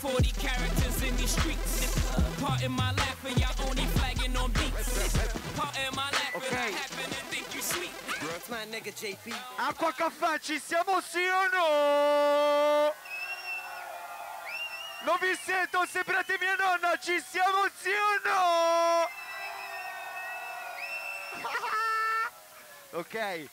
40 characters in these streets. Part in my life and y'all only flagging on beats. Part in my life and I happen to think you sweet. It's my nigga JP. Acqua caffè, ci siamo sì o no? Non vi sento, sembrate mia nonna, ci siamo sì o no? Ok.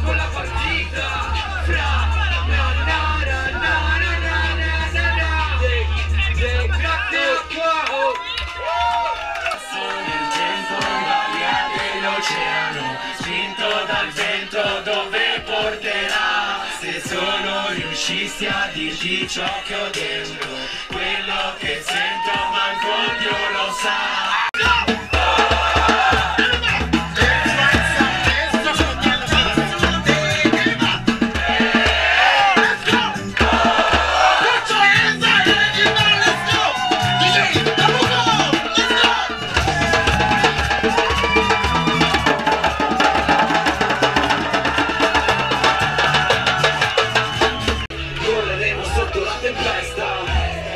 Con la partita fra nel tempo l'aria dell'oceano, spinto dal vento dove porterà. Se solo riuscissi a dirti ciò che ho dentro, quello che sento manco Dio lo sa.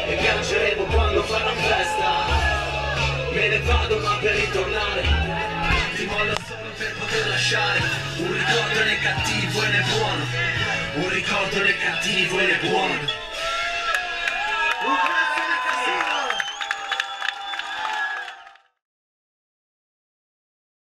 E piangeremo quando farò festa. Me ne vado ma per ritornare ti mollo solo per poter lasciare un ricordo né cattivo né buono. Un ricordo né cattivo né buono.